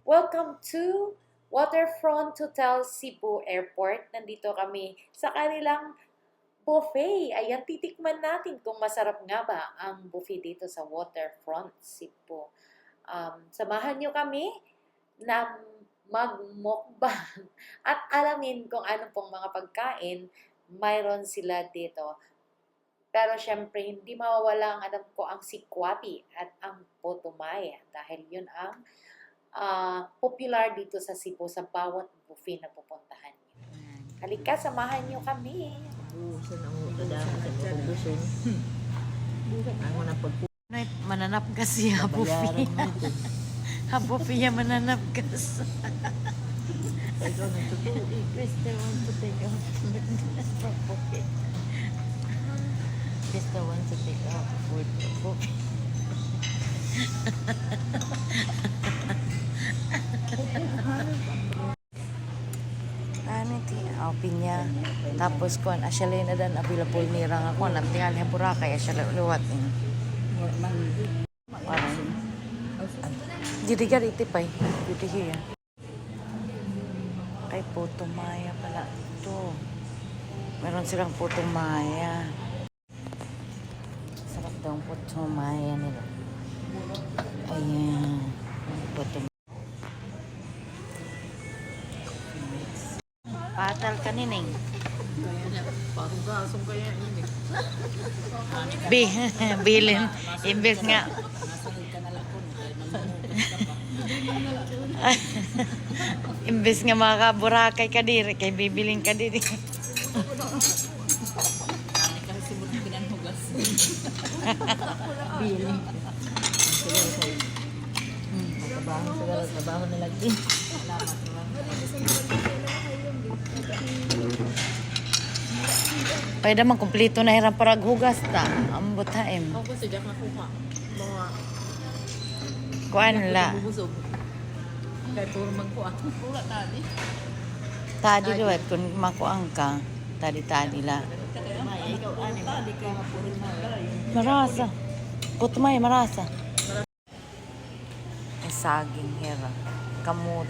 Welcome to Waterfront Hotel Cebu Airport. Nandito kami sa kanilang buffet. Ayan, titikman natin kung masarap nga ba ang buffet dito sa Waterfront Cebu. Samahan nyo kami na magmukbang at alamin kung ano pong mga pagkain mayroon sila dito. Pero syempre, hindi mawawala ang alam ko ang sikwati at ang putumay dahil yun ang popular dito sa Cebu sa bawat buffet na pupuntahan niyo. Halika, samahan niyo kami. Ubusan ang uto dahil sa ubusan. Ang mga pagpunan. Mananap kasi ha, buffet. Ha, buffet niya mananap kasi. Ikaw na totoo eh. Krista wants to take out from buffet. Krista wants to take out food from buffet. Ano ti pinya tapos kon asyalay na dan available ni rang ako nagtingal ha Boracay asyalay luwat ni jadi gari tipay dito hiya kay Puto Maya pala to meron silang Puto Maya sarap daw ang Puto Maya nila ayan Puto patal kanining Parang gasong kaya yun eh. bilin imbes nga imbes nga makaburakay ka diri kay bibiling ka diri Kani kasi simula pinanhugas. Biling. Siguro sa'yo. Trabaho na lang din. Salamat naman. pwede man kumpleto na hirang parag hugas ta ambot haim Ako sa Jack nakuha. Mga kuan la bubusog. Kaya puro magkuha. Pura tadi. tadi duwat kun makuang ka tadi la Maya, ikaw ani tadi kaya puro magay. marasa putmay marasa saging hera kamot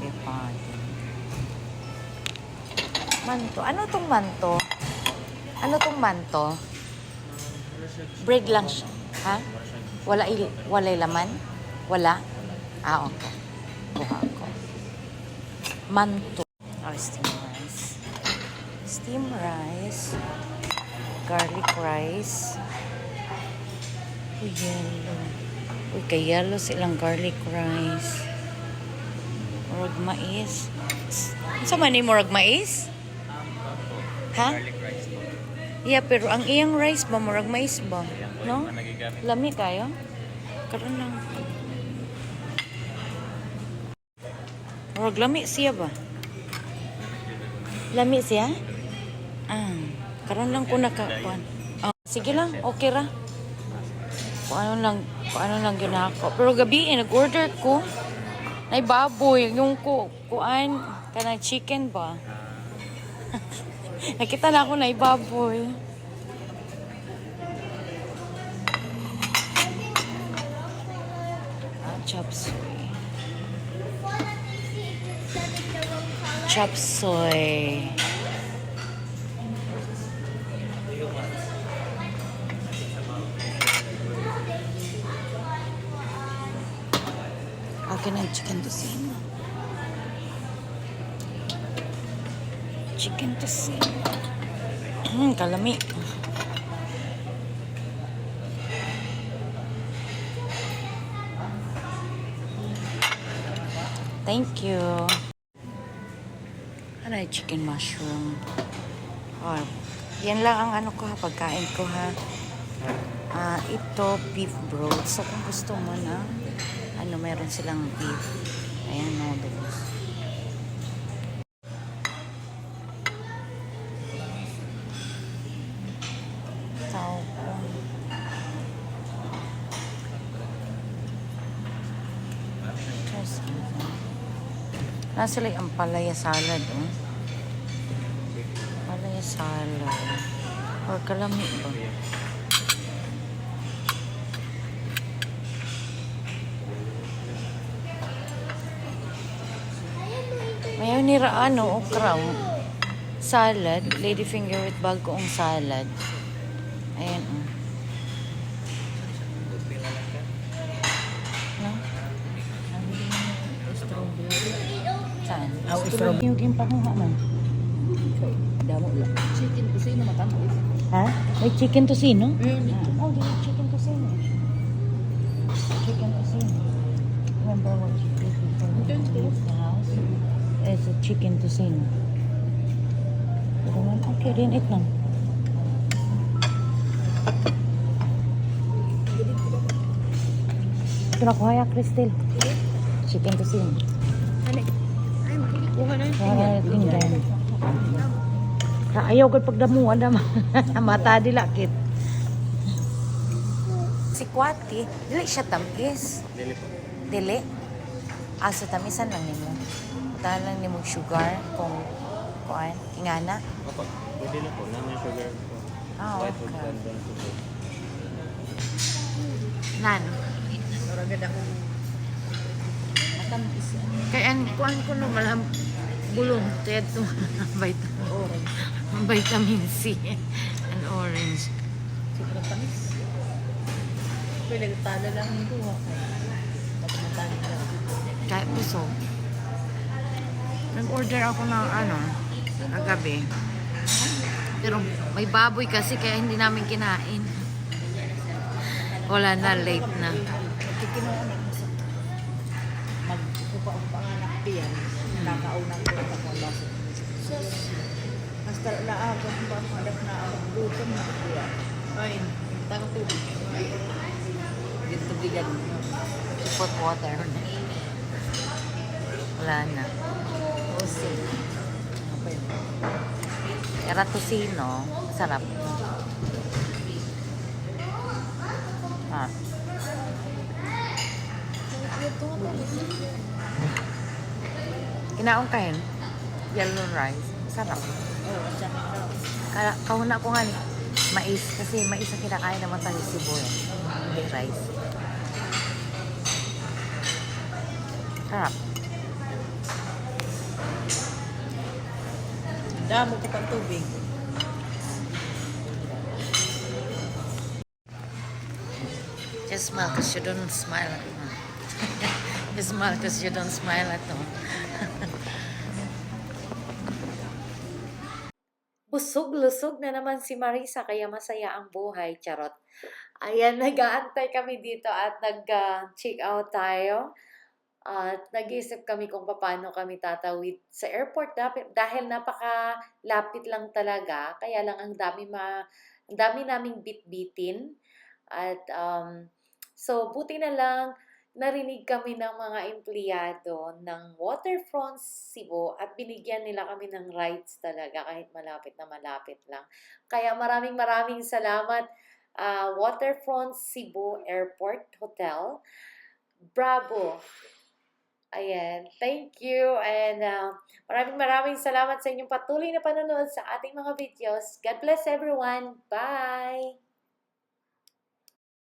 pepade manto ano tong manto bread lang siya ha walay laman wala okay kuha ko manto steam rice garlic rice kay yellow silang garlic rice murag mais sa man ni murag mais ha yeah pero ang iyang rice ba murag mais ba no lami kayo karon lang murag lami siya ba lami siya karon lang ko nakakuan. Sige lang, okay ra. Kung ano lang ginako. Pero gabi nag-order ko. Nay baboy, yung kuan kanang chicken ba. Nakita na ako nay baboy. Chop suey. Chop suey. Akin ang chicken tocino. Chicken tocino. Kalami. Thank you. Ano yung chicken mushroom? Yan lang ang ano ko ha, pagkain ko ha. Ito beef broth. So kung gusto mo na meron silang beef. Ayan, noodles. Taupo. Nasa sila ang palaya salad, oh. Palaya salad. Or kalami ba? okra. Salad. Ladyfinger with bagoong salad. Ayan, oh. No? Saan? Yung panguha man. Damo lang. Chicken kusino matamo. Ha? May chicken tocino? Oh, give me chicken tocino. Chicken tocino. Remember what you did before we went to the house? It's a chicken tocino. Okay, din it lang. Ito na kuha ya, Crystal. Chicken tocino. Ano? Ay, makikuha na Tingnan. Ayaw ko pagdamuan na mata dilakit. Si Kwati, dili siya tamis. Dili po. Dili? Asa tamisan lang nimo. Tahan lang nimo sugar kung kuan, ingana. Opo. Pwede na po. Naman sugar po. White food Okay. and brown sugar. Nano? Oragad ako. Matamis. Kaya kuan ko no malam bulong tiyad to vitamin C and orange. Sobrang tamis. Pwede tala lang yung kuha. Matamatali lang. Kahit puso. Nag-order ako ng kagabi. Pero may baboy kasi kaya hindi namin kinain. Wala na, late na. Kikinuha na sa magkupa-upa nga na piyan. Kakaunang ko sa pambaso. Hasta naabot ba ang anak na ang lutom na kuya. Ay, tangang tubig. Yung tubigan. Put water. Wala na. Osi. Apa yun? Era tocino. Sarap. Ah. Kinaon kain. Yellow rice. Sarap. Oh, at saka Kahuna ko nga mais. Kasi mais ang kinakain naman tayo Cebu. Hindi rice. Sarap. damo ko pang tubig. Just smile because you don't smile at me. Just smile because you don't smile at me. Busog-lusog na naman si Marisa kaya masaya ang buhay. Charot. Ayan, nag-aantay kami dito at nag-check out tayo. At nag-iisip kami kung paano kami tatawid sa airport dahil napakalapit lang talaga. Kaya lang ang dami naming bit-bitin. At so buti na lang narinig kami ng mga empleyado ng Waterfront Cebu at binigyan nila kami ng rides talaga kahit malapit na malapit lang. Kaya maraming salamat Waterfront Cebu Airport Hotel. Bravo! Ayan, thank you and maraming salamat sa inyong patuloy na panonood sa ating mga videos. God bless everyone. Bye!